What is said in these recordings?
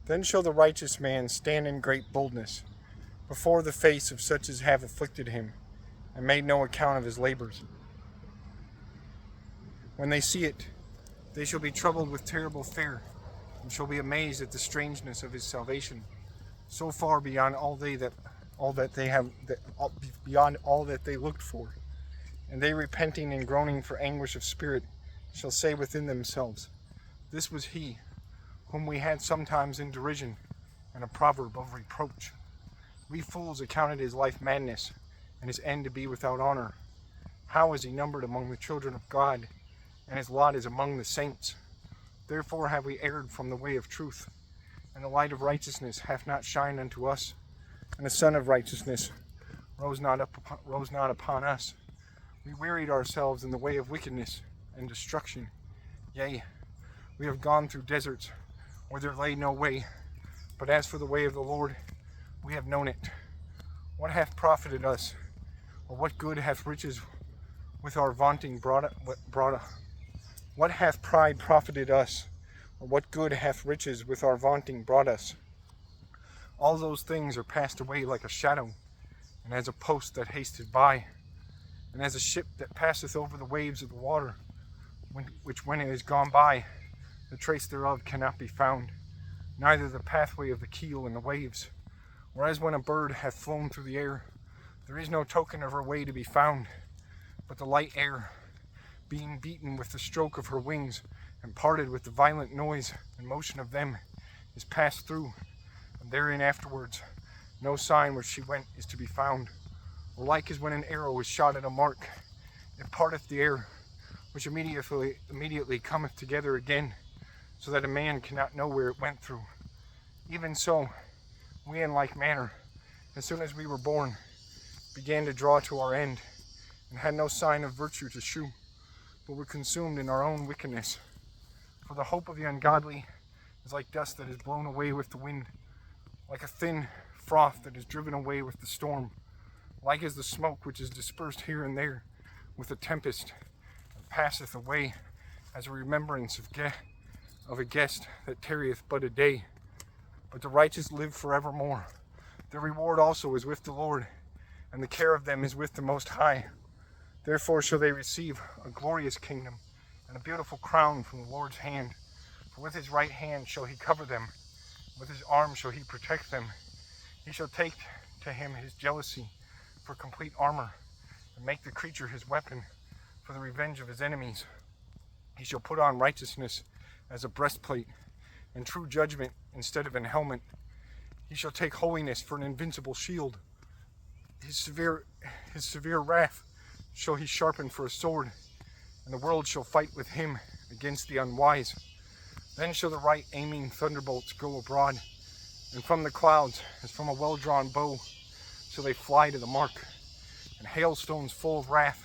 Then shall the righteous man stand in great boldness before the face of such as have afflicted him, and made no account of his labors. When they see it, they shall be troubled with terrible fear, and shall be amazed at the strangeness of his salvation, so far beyond beyond all that they looked for. And they, repenting and groaning for anguish of spirit, shall say within themselves, This was he, whom we had sometimes in derision, and a proverb of reproach. We fools accounted his life madness, and his end to be without honor. How is he numbered among the children of God, and his lot is among the saints? Therefore have we erred from the way of truth, and the light of righteousness hath not shined unto us, and the Son of righteousness rose not upon us. We wearied ourselves in the way of wickedness and destruction. Yea, we have gone through deserts where there lay no way. But as for the way of the Lord, we have known it. What hath profited us, or what good hath riches with our vaunting brought? What hath pride profited us, or what good hath riches with our vaunting brought us? All those things are passed away like a shadow, and as a post that hasteth by, and as a ship that passeth over the waves of the water, which when it is gone by, the trace thereof cannot be found, neither the pathway of the keel in the waves. Whereas when a bird hath flown through the air, there is no token of her way to be found, but the light air, being beaten with the stroke of her wings, and parted with the violent noise and motion of them, is passed through, and therein afterwards no sign where she went is to be found. Or like as when an arrow is shot at a mark, it parteth the air, which immediately cometh together again, so that a man cannot know where it went through. Even so, we in like manner, as soon as we were born, began to draw to our end, and had no sign of virtue to shew, but were consumed in our own wickedness. For the hope of the ungodly is like dust that is blown away with the wind, like a thin froth that is driven away with the storm, like as the smoke which is dispersed here and there with a tempest, and passeth away as a remembrance of a guest that tarrieth but a day. But the righteous live forevermore. Their reward also is with the Lord, and the care of them is with the Most High. Therefore shall they receive a glorious kingdom, and a beautiful crown from the Lord's hand. For with his right hand shall he cover them, with his arm shall he protect them. He shall take to him his jealousy for complete armor, and make the creature his weapon for the revenge of his enemies. He shall put on righteousness as a breastplate, and true judgment instead of an helmet. He shall take holiness for an invincible shield. His severe wrath shall he sharpen for a sword, and the world shall fight with him against the unwise. Then shall the right aiming thunderbolts go abroad, and from the clouds, as from a well-drawn bow, shall they fly to the mark. And hailstones full of wrath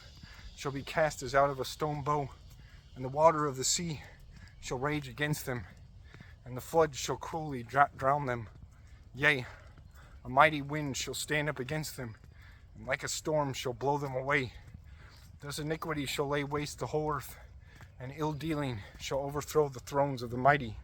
shall be cast as out of a stone bow, and the water of the sea shall rage against them, and the flood shall cruelly drown them. Yea, a mighty wind shall stand up against them, and like a storm shall blow them away. Thus iniquity shall lay waste the whole earth, and ill-dealing shall overthrow the thrones of the mighty.